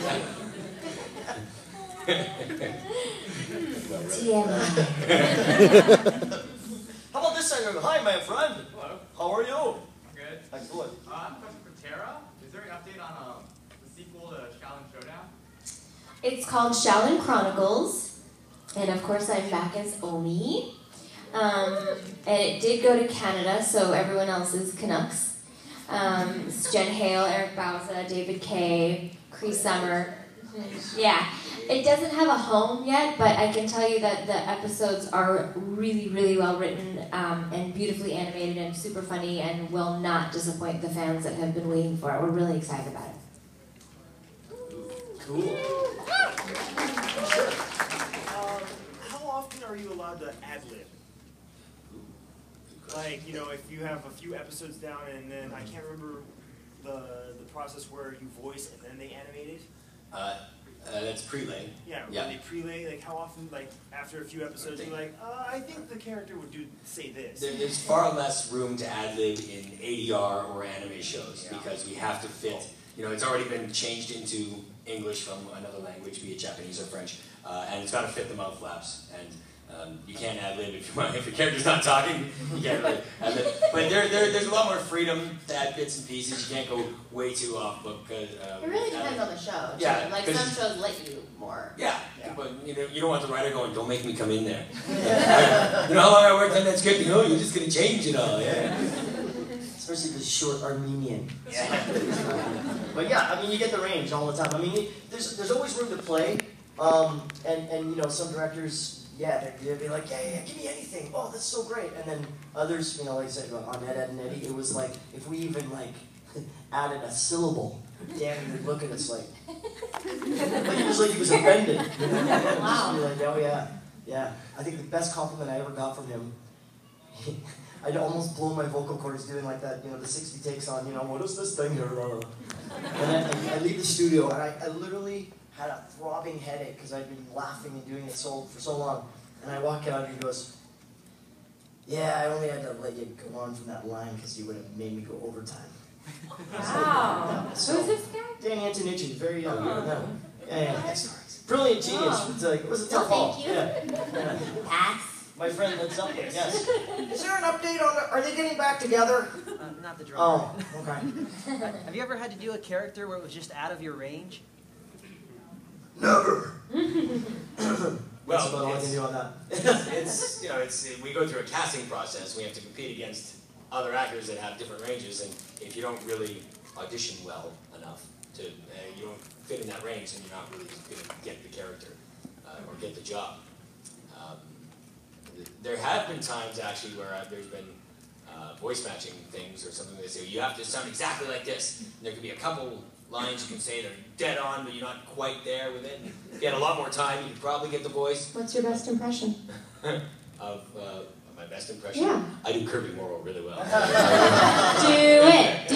How about this song? Hi, my friend. Hello. How are you? Good. Excellent. I have a question for Tara. Is there an update on the sequel to Shaolin Showdown? It's called Shaolin Chronicles, and of course I'm back as Omi. And it did go to Canada, so everyone else is Canucks. It's Jen Hale, Eric Bauza, David Kay, Cree Summer. Yeah. It doesn't have a home yet, but I can tell you that the episodes are really, really well written and beautifully animated and super funny and will not disappoint the fans that have been waiting for it. We're really excited about it. Cool. Sure. How often are you allowed to ad-lib? Like, you know, if you have a few episodes down and then I can't remember the process where you voice and then they animate it. That's prelay. Yeah, when they prelay, like how often, like after a few episodes, you're like, I think the character would say this. There's far less room to ad-lib in ADR or anime shows because we have to fit, you know, it's already been changed into English from another language, be it Japanese or French, and it's got to fit the mouth flaps. And you can't ad-lib if your character's not talking. You can't really ad-lib. But there's a lot more freedom to add bits and pieces. You can't go way too off book. It really depends on the show. Too. Yeah, like some shows let you more. Yeah, but you know, you don't want the writer going, "Don't make me come in there." You know how long I worked on that script? You know, you're just gonna change it all. Yeah. Especially the short Armenian. Yeah. But yeah, I mean, you get the range all the time. I mean, there's always room to play. And you know, some directors, they'd be like, yeah, give me anything. Oh, that's so great. And then others, you know, like I said, on Ed, Edd and Eddy, it was like, if we even like added a syllable, Danny would look at us like it was like he was offended. You know? Wow. Just be like, oh yeah. I think the best compliment I ever got from him, I'd almost blow my vocal cords doing like that, you know, the 60 takes on, you know, what is this thing here? And then I leave the studio, and I literally had a throbbing headache because I'd been laughing and doing it for so long. And I walk out and he goes, yeah, I only had to let you go on from that line because you would have made me go overtime. Wow. So, who's this guy? Danny Antonucci, very young. Yeah. Brilliant genius. It was a tough haul. Thank you. Yeah. Pass. My friend led something, yes. Is there an update on are they getting back together? Not the drummer. Oh, okay. Have you ever had to do a character where it was just out of your range? Never. Well, about all I can do on that. it's you know, we go through a casting process. We have to compete against other actors that have different ranges, and if you don't really audition well enough to, you don't fit in that range, then you're not really going to get the character or get the job. There have been times actually where there's been voice matching things or something. They say you have to sound exactly like this. And there could be a couple lines you can say that are dead on, but you're not quite there with it. If you had a lot more time, you could probably get the voice. What's your best impression? Of my best impression? Yeah. I do Kirby Morrow really well. Do it.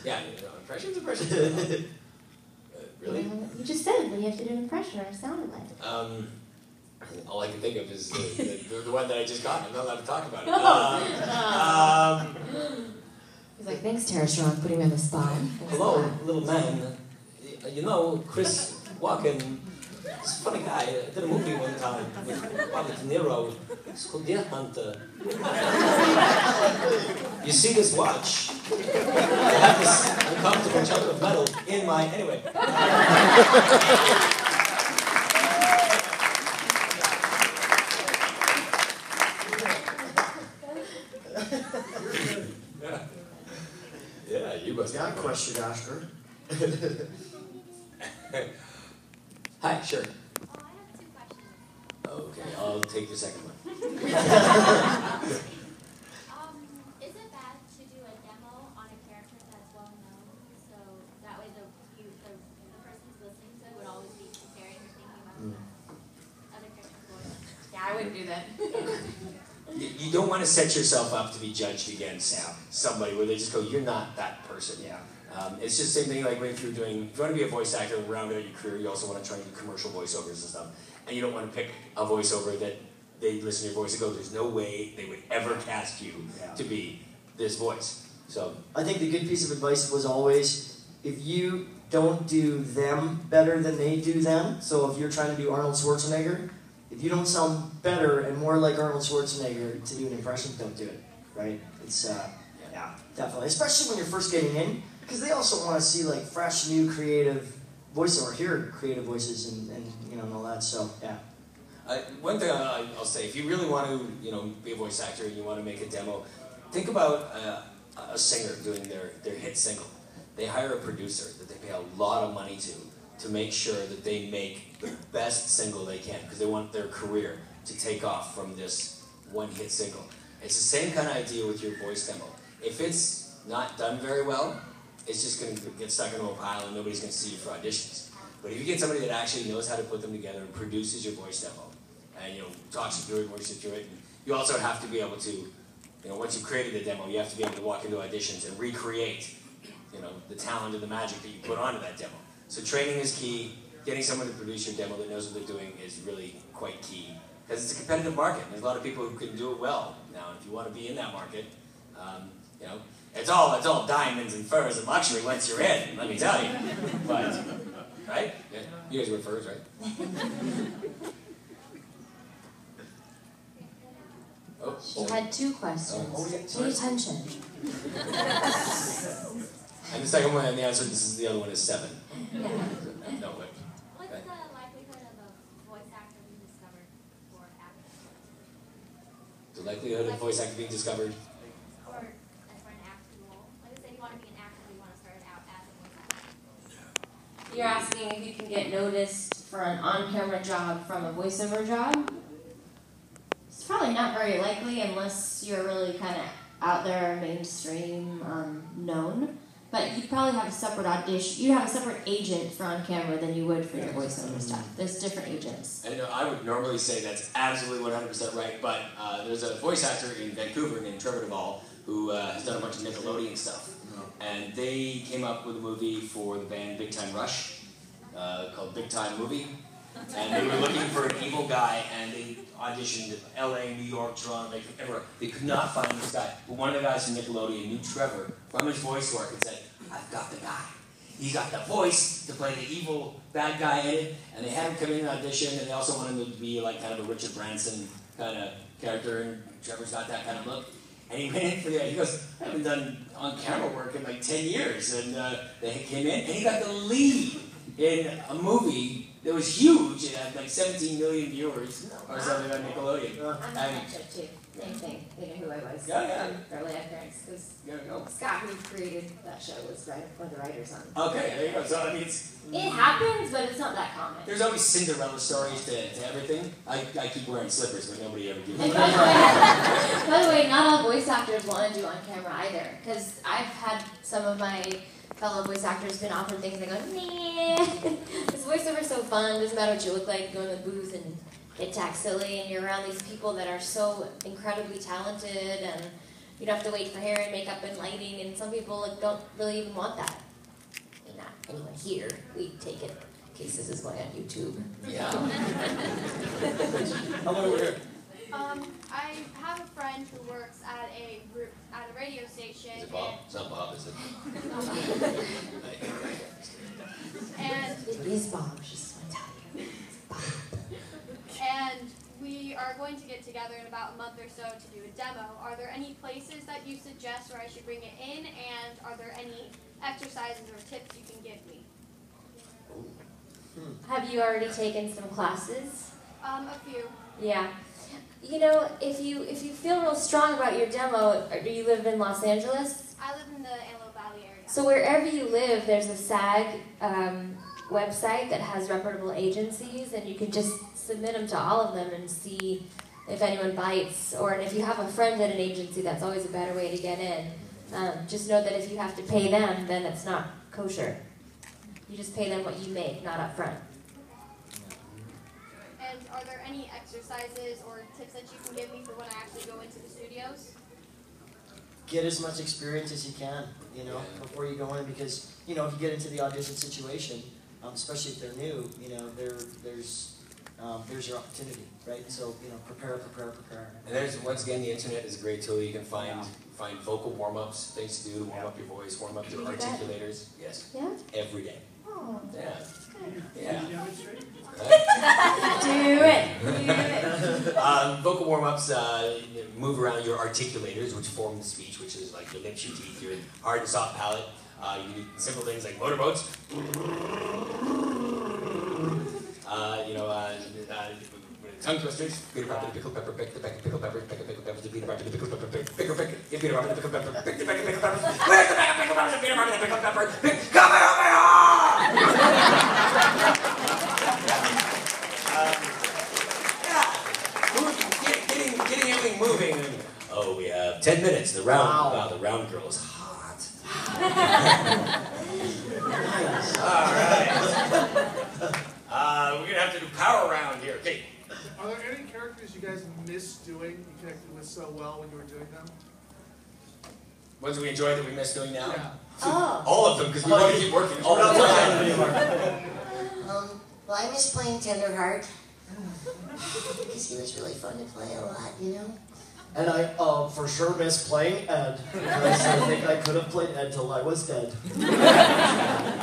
Yeah, you know, impressions. Really? You just said when you have to do an impression or it sounded like. All I can think of is the one that I just got. I'm not allowed to talk about it. He's like, thanks, Tara Strong, putting me on the spot. Hello, little man. You know, Chris Walken, he's a funny guy. I did a movie one time with Robert De Niro. It's called Deer Hunter. You see this watch? I have this uncomfortable chunk of metal in my... Anyway. Yeah, you must got a question, Oscar. Hi, sure. I have 2 questions. Okay, I'll take the second one. Is it bad to do a demo on a character that's well known, so that way the person who's listening to it would always be comparing and thinking about the other character's voice? Yeah, I wouldn't do that. You don't want to set yourself up to be judged against somebody where they just go, you're not that person. Yeah. It's just the same thing like if you want to be a voice actor and round out your career, you also want to try and do commercial voiceovers and stuff. And you don't want to pick a voiceover that they listen to your voice and go, there's no way they would ever cast you to be this voice. So I think the good piece of advice was always, if you don't do them better than they do them, so if you're trying to do Arnold Schwarzenegger, if you don't sound better and more like Arnold Schwarzenegger to do an impression, don't do it, right? It's, yeah, definitely. Especially when you're first getting in, because they also want to see like fresh, new, creative voiceover, hear creative voices and you know, and all that, so, yeah. One thing I'll say, if you really want to, you know, be a voice actor and you want to make a demo, think about a singer doing their hit single. They hire a producer that they pay a lot of money to make sure that they make the best single they can, because they want their career to take off from this one hit single. It's the same kind of idea with your voice demo. If it's not done very well, it's just going to get stuck into a pile and nobody's going to see you for auditions. But if you get somebody that actually knows how to put them together and produces your voice demo, and you know, talks you through it, works you through it, and you also have to be able to, you know, once you've created the demo, you have to be able to walk into auditions and recreate, you know, the talent and the magic that you put onto that demo. So training is key. Getting someone to produce your demo that knows what they're doing is really quite key, because it's a competitive market. There's a lot of people who can do it well. Now, if you want to be in that market, you know, it's all diamonds and furs and luxury once you're in. Let me tell you. But right? Yeah. You guys wear furs, right? She had two questions. Yeah, Pay attention. And the second one, and the answer, the other one is 7. Yeah. No, wait. What's the likelihood of a voice actor being discovered for acting? The likelihood of voice actor being discovered? For an acting role. Like I said, you want to be an actor, you want to start out as a voice actor. You're asking if you can get noticed for an on-camera job from a voiceover job? It's probably not very likely unless you're really kind of out there, mainstream, known. But you'd probably have a separate audition. You'd have a separate agent for on camera than you would for your voiceover stuff. There's different agents. And I would normally say that's absolutely 100% right, but there's a voice actor in Vancouver named Trevor Duvall who has done a bunch of Nickelodeon stuff. And they came up with a movie for the band Big Time Rush called Big Time Movie. And they were looking for an evil guy, and they auditioned LA, New York, Toronto, everywhere. They could not find this guy. But one of the guys from Nickelodeon knew Trevor from his voice work and said, I've got the guy. He's got the voice to play the evil bad guy in it. And they had him come in and audition, and they also wanted him to be like kind of a Richard Branson kind of character, and Trevor's got that kind of look. And he went in for he goes, I haven't done on-camera work in like 10 years. And they came in, and he got the lead in a movie that was huge. It had like 17 million viewers or something on Nickelodeon. I'm that too. Same thing. They knew who I was. Yeah. From early appearance. Because Scott, who created that show, was one of the writers on it. Okay, there you go. So, I mean, It happens, but it's not that common. There's always Cinderella stories to everything. I keep wearing slippers, but nobody ever gives me And by the way, not all voice actors want to do on camera either. Because I've had some of my fellow voice actors been offered things and they go, nah, this voiceover's so fun, doesn't matter what you look like, go in the booth and get tack silly, and you're around these people that are so incredibly talented, and you don't have to wait for hair and makeup and lighting, and some people don't really even want that. And not anyone here, we take it. Cases is going on YouTube. Yeah. How about over here? I have a friend who works at a radio station. Is it Bob? It's not Bob, is it? And It is Bob, she's going to tell you. It's Bob. and we are going to get together in about a month or so to do a demo. Are there any places that you suggest where I should bring it in, and are there any exercises or tips you can give me? Have you already taken some classes? A few. Yeah. You know, if you feel real strong about your demo, do you live in Los Angeles? I live in the Antelope Valley area. So wherever you live, there's a SAG website that has reputable agencies, and you can just submit them to all of them and see if anyone bites. Or if you have a friend at an agency, that's always a better way to get in. Just know that if you have to pay them, then it's not kosher. You just pay them what you make, not up front. And are there any exercises or tips that you can give me for when I actually go into the studios? Get as much experience as you can, you know, before you go in, because, you know, if you get into the audition situation, especially if they're new, you know, there's there's your opportunity, right? So, prepare. And there's, once again, the internet is a great tool. You can find vocal warm-ups, things to do to warm up your voice, warm up your articulators. Yes. Yeah? Every day. Oh. Yeah. Good. Yeah. Do it. Vocal warm-ups move around your articulators, which form the speech, which is like your lips, your teeth, your hard and soft palate. You can do simple things like motorboats. Tongue twisters. Peter Piper, the pickle pepper, pick the pickle pepper, pick the pickle pepper, Peter Piper, the pickle pepper, pick the pickle pepper, Peter Piper, the pickle pepper, pick the pickle pepper, where's the bag of pickle peppers? Peter Piper, the pickle pepper, come over here! Getting everything moving. Oh, we have 10 minutes. The round. Wow, the round girl is hot. All right. We're gonna have to do power round here. Okay. Are there any characters you guys miss doing, you connected with so well when you were doing them? Ones we enjoy that we miss doing now? Yeah. Oh. All of them, because we want to keep working all the time. Well, I miss playing Tenderheart. Because he was really fun to play a lot, And I, for sure miss playing Ed. Because I think I could have played Ed till I was dead.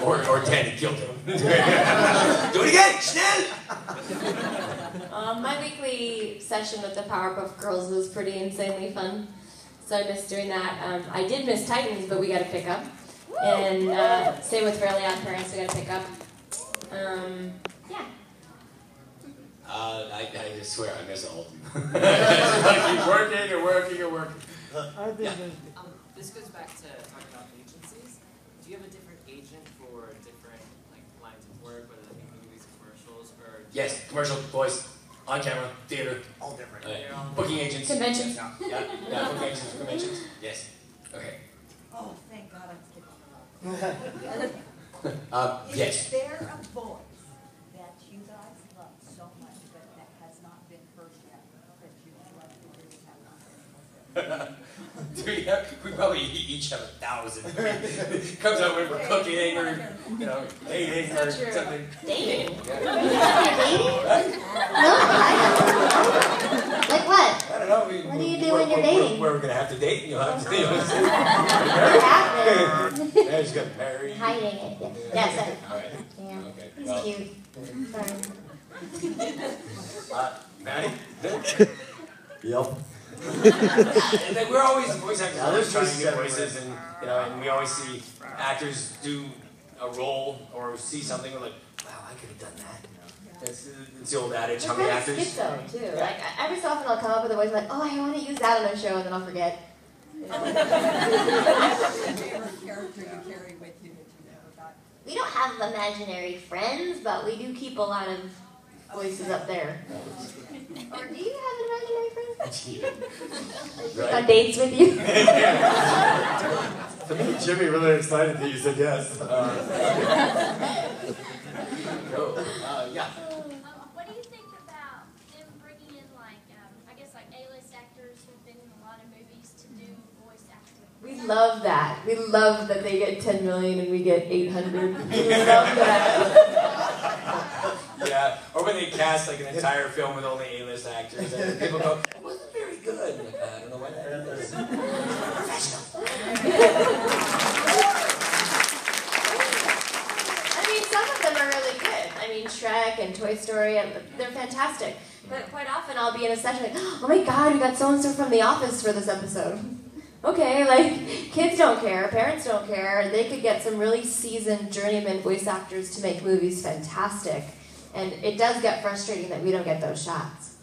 or 10 and killed him. Do it again, schnell! My weekly session with the Powerpuff Girls was pretty insanely fun. So I missed doing that. I did miss Titans, but we got to pick up. And same with Fairly Odd Parents, we got to pick up. Yeah. I swear I miss all of them. Like keep working and working and working. This goes back to talking about agencies. Do you have a different agent for different lines of work, whether that be movies, commercials, or... Yes, commercial, voice, on camera, theater, all different. Booking agents. Conventions. Yeah, booking agents, conventions. Yes. Okay. Oh, thank God I'm skipping yes. Is there a voice that you guys love so much, but that has not been heard yet, that you would love to hear have not been heard? We probably each have 1,000. It comes out when we're cooking or, dating or something. Dating? Yeah. No, I don't. Like what? I don't know. What do you do when you're dating? We're going to have to date and you'll have to date us. What happened? Yeah, just got married. Hiding it. Yes. All right. Yeah. Okay. He's Well, cute. Sorry. Maddie? Yep. And then we're always voice actors. Yeah, there's trying voices new everywhere. voices, and we always see actors do a role or see something. We're like, wow, I could have done that. It's the old adage. How many actors? Skip though, too. Like, every so often I'll come up with a voice like, oh, I want to use that on a show, and then I'll forget. What's your favorite character you carry with you that you never got? We don't have imaginary friends, but we do keep a lot of voices up there. Or do you have an imaginary friend? Right. On dates with you? Jimmy really excited that you said yes. Yeah. What do you think about them bringing in A-list actors who've been in a lot of movies to do voice acting? We love that. We love that they get 10 million and we get 800. We love that. Yeah. Or when they cast an entire film with only A-list actors, and people go, it wasn't very good. I don't know why that is. I mean, some of them are really good. I mean, Shrek and Toy Story, they're fantastic. But quite often I'll be in a session like, oh my God, we got so-and-so from The Office for this episode. Okay, kids don't care, parents don't care. They could get some really seasoned journeyman voice actors to make movies fantastic. And it does get frustrating that we don't get those shots.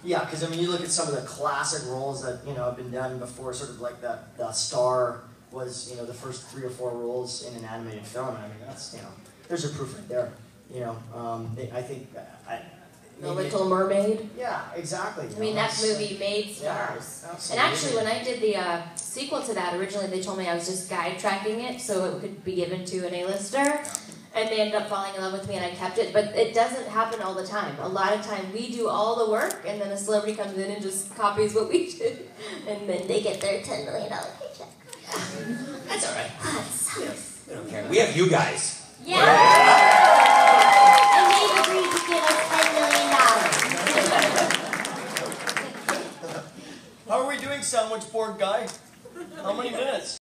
Yeah, because you look at some of the classic roles that have been done before. Sort of like the Star was the first 3 or 4 roles in an animated film. That's there's your proof right there. I think. The Little Mermaid. Yeah, exactly. I mean, that movie made stars. Yeah, and actually, when I did the sequel to that, originally they told me I was just guide tracking it so it could be given to an A-lister. Yeah. And they ended up falling in love with me and I kept it. But it doesn't happen all the time. A lot of time we do all the work and then a celebrity comes in and just copies what we did. And then they get their $10 million paycheck. That's all right. That sucks. We don't care. We have you guys. Yeah! And they agreed to give us $10 million. sandwich board guy. How many minutes?